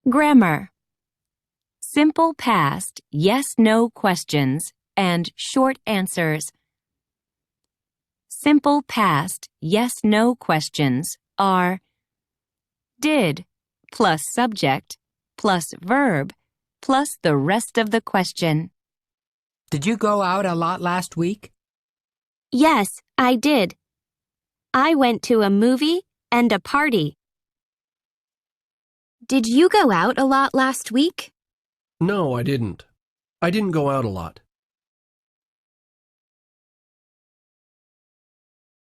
Grammar. Simple past, yes-no questions and short answers. Simple past, yes-no questions are did plus subject plus verb plus the rest of the question. Did you go out a lot last week? Yes, I did. I went to a movie and a party. Did you go out a lot last week? No, I didn't. I didn't go out a lot.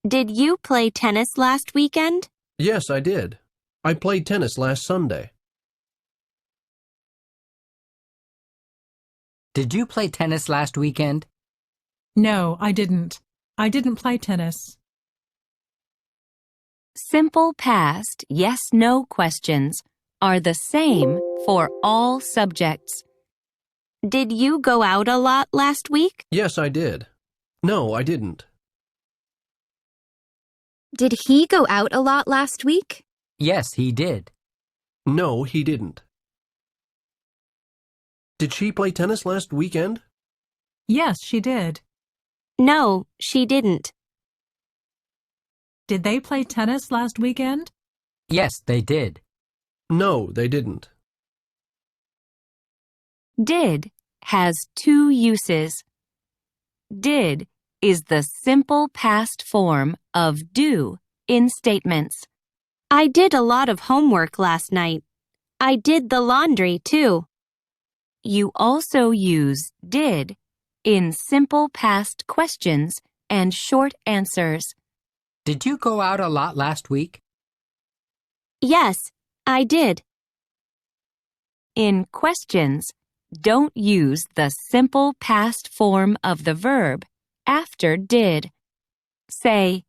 Did you play tennis last weekend? Yes, I did. I played tennis last Sunday. Did you play tennis last weekend? No, I didn't. I didn't play tennis. Simple past, yes-no questions are the same for all subjects. Did you go out a lot last week? Yes, I did. No, I didn't. Did he go out a lot last week? Yes, he did. No, he didn't. Did she play tennis last weekend? Yes, she did. No, she didn't. Did they play tennis last weekend? Yes, they did. No, they didn't. Did has two uses. Did is the simple past form of do in statements. I did a lot of homework last night. I did the laundry too. You also use did in simple past questions and short answers. Did you go out a lot last week? Yes, I did. In questions, don't use the simple past form of the verb after did. Say,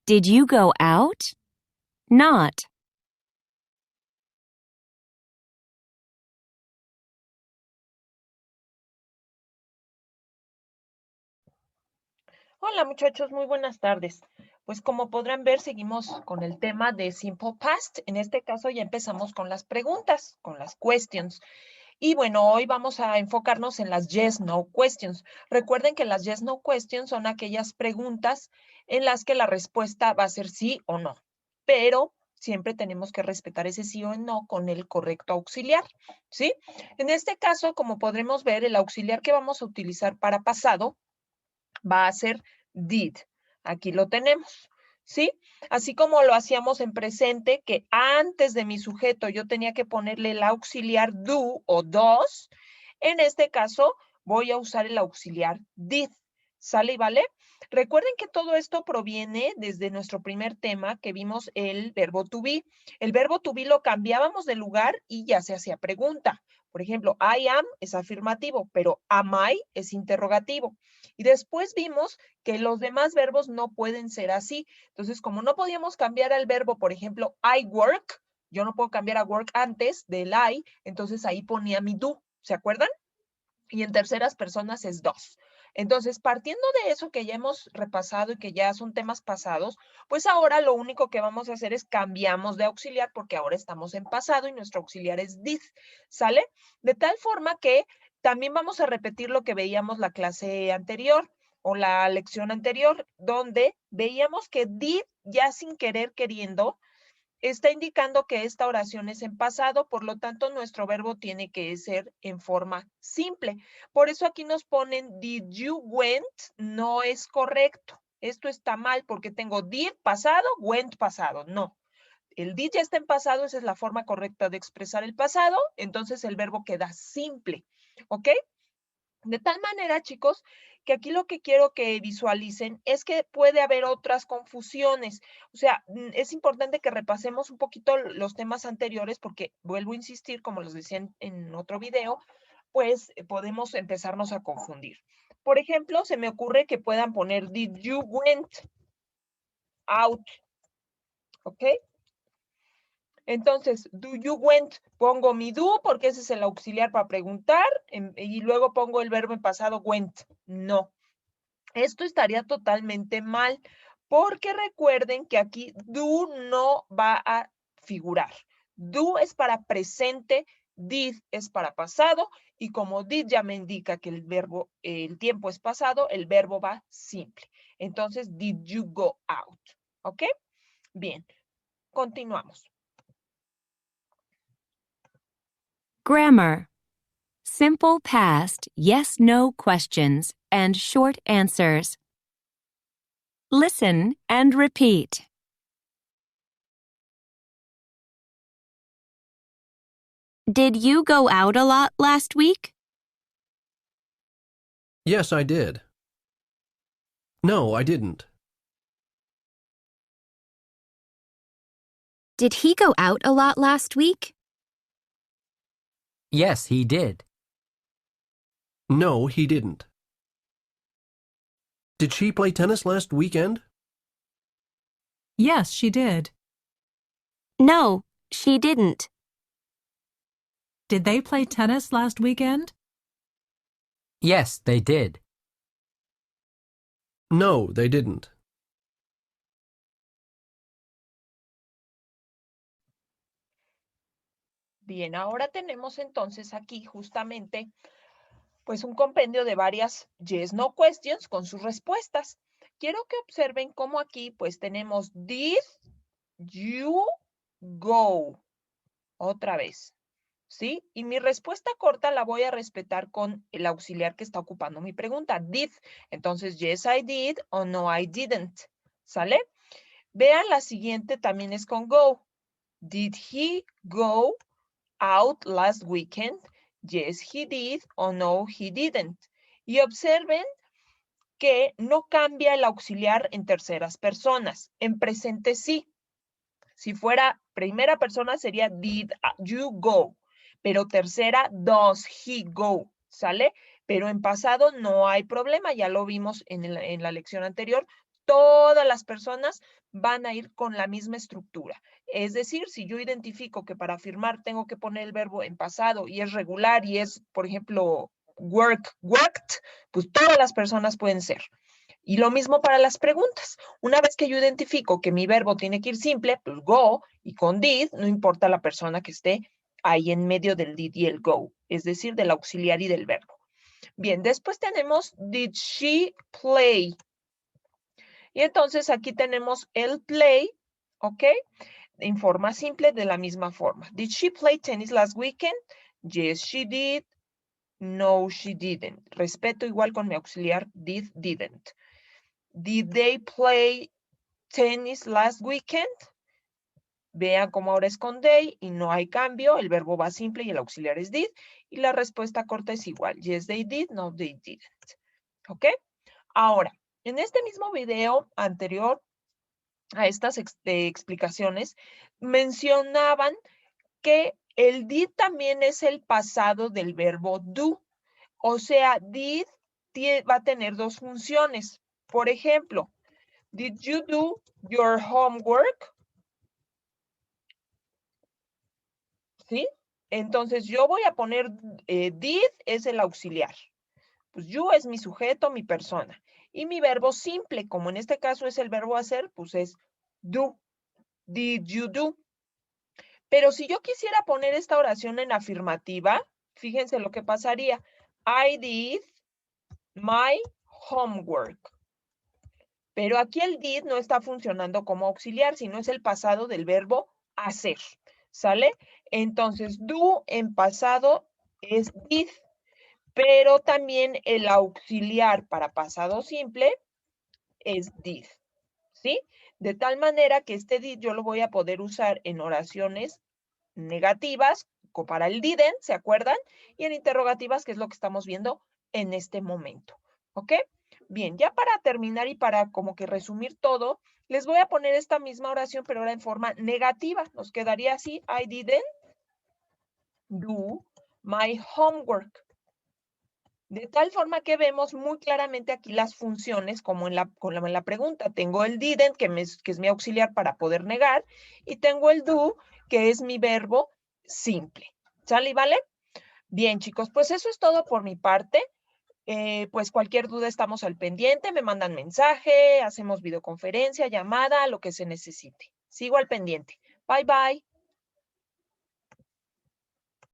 did you go out? Not. Hola muchachos, muy buenas tardes. Pues como podrán ver, seguimos con el tema de Simple Past. En este caso ya empezamos con las preguntas, con las questions. Y bueno, hoy vamos a enfocarnos en las yes-no questions. Recuerden que las yes-no questions son aquellas preguntas en las que la respuesta va a ser sí o no. Pero siempre tenemos que respetar ese sí o no con el correcto auxiliar, ¿sí? En este caso, como podremos ver, el auxiliar que vamos a utilizar para pasado va a ser did. Aquí lo tenemos, ¿sí? Así como lo hacíamos en presente, que antes de mi sujeto yo tenía que ponerle el auxiliar do o does, en este caso voy a usar el auxiliar did. ¿Sale y vale? Recuerden que todo esto proviene desde nuestro primer tema que vimos el verbo to be. El verbo to be lo cambiábamos de lugar y ya se hacía pregunta. Por ejemplo, I am es afirmativo, pero am I es interrogativo. Y después vimos que los demás verbos no pueden ser así. Entonces, como no podíamos cambiar al verbo, por ejemplo, I work, yo no puedo cambiar a work antes del I, entonces ahí ponía mi do, ¿se acuerdan? Y en terceras personas es dos. Entonces, partiendo de eso que ya hemos repasado y que ya son temas pasados, pues ahora lo único que vamos a hacer es cambiamos de auxiliar porque ahora estamos en pasado y nuestro auxiliar es did, ¿sale? De tal forma que también vamos a repetir lo que veíamos la clase anterior o la lección anterior, donde veíamos que did ya sin querer queriendo está indicando que esta oración es en pasado, por lo tanto nuestro verbo tiene que ser en forma simple. Por eso aquí nos ponen did you went, no es correcto. Esto está mal porque tengo did pasado, went pasado, no. El did ya está en pasado, esa es la forma correcta de expresar el pasado, entonces el verbo queda simple, ¿ok? De tal manera, chicos, que aquí lo que quiero que visualicen es que puede haber otras confusiones. O sea, es importante que repasemos un poquito los temas anteriores porque, vuelvo a insistir, como les decía en otro video, pues podemos empezarnos a confundir. Por ejemplo, se me ocurre que puedan poner, did you went out? ¿Ok? Entonces, do you went, pongo mi do porque ese es el auxiliar para preguntar y luego pongo el verbo en pasado went. No, esto estaría totalmente mal porque recuerden que aquí do no va a figurar. Do es para presente, did es para pasado, y como did ya me indica que el tiempo es pasado, el verbo va simple. Entonces, did you go out? ¿Ok? Bien, continuamos. Grammar. Simple past yes-no questions and short answers. Listen and repeat. Did you go out a lot last week? Yes, I did. No, I didn't. Did he go out a lot last week? Yes, he did. No, he didn't. Did she play tennis last weekend? Yes, she did. No, she didn't. Did they play tennis last weekend? Yes, they did. No, they didn't. Bien, ahora tenemos entonces aquí justamente pues un compendio de varias yes, no questions con sus respuestas. Quiero que observen cómo aquí pues tenemos did you go. Otra vez, ¿sí? Y mi respuesta corta la voy a respetar con el auxiliar que está ocupando mi pregunta, did. Entonces, yes, I did o no, I didn't. ¿Sale? Vean, la siguiente también es con go. Did he go out last weekend? Yes, he did o no, he didn't. Y observen que no cambia el auxiliar en terceras personas. En presente sí. Si fuera primera persona sería did you go, pero tercera, does he go, ¿sale? Pero en pasado no hay problema, ya lo vimos en la lección anterior, todas las personas van a ir con la misma estructura. Es decir, si yo identifico que para afirmar tengo que poner el verbo en pasado y es regular y es, por ejemplo, worked, pues todas las personas pueden ser. Y lo mismo para las preguntas. Una vez que yo identifico que mi verbo tiene que ir simple, pues go, y con did, no importa la persona que esté ahí en medio del did y el go, es decir, del auxiliar y del verbo. Bien, después tenemos did she play. Y entonces aquí tenemos el play, ¿ok? En forma simple, de la misma forma. Did she play tennis last weekend? Yes, she did. No, she didn't. Respeto igual con mi auxiliar did, didn't. Did they play tennis last weekend? Vean cómo ahora es con they y no hay cambio. El verbo va simple y el auxiliar es did. Y la respuesta corta es igual. Yes, they did. No, they didn't. ¿Ok? Ahora, en este mismo video anterior a estas explicaciones, mencionaban que el did también es el pasado del verbo do. O sea, did va a tener dos funciones. Por ejemplo, did you do your homework? ¿Sí? Entonces yo voy a poner did es el auxiliar. Pues you es mi sujeto, mi persona. Y mi verbo simple, como en este caso es el verbo hacer, pues es do. Did you do? Pero si yo quisiera poner esta oración en afirmativa, fíjense lo que pasaría. I did my homework. Pero aquí el did no está funcionando como auxiliar, sino es el pasado del verbo hacer. ¿Sale? Entonces, do en pasado es did, pero también el auxiliar para pasado simple es did. ¿Sí? De tal manera que este did yo lo voy a poder usar en oraciones negativas, para el didn't, ¿se acuerdan? Y en interrogativas, que es lo que estamos viendo en este momento. ¿Ok? Bien, ya para terminar y para como que resumir todo, les voy a poner esta misma oración, pero ahora en forma negativa. Nos quedaría así, I didn't do my homework. De tal forma que vemos muy claramente aquí las funciones, como en la pregunta. Tengo el didn't, que es mi auxiliar para poder negar, y tengo el do, que es mi verbo simple. ¿Sale y vale? Bien, chicos, pues eso es todo por mi parte. Pues cualquier duda estamos al pendiente, me mandan mensaje, hacemos videoconferencia, llamada, lo que se necesite. Sigo al pendiente. Bye, bye.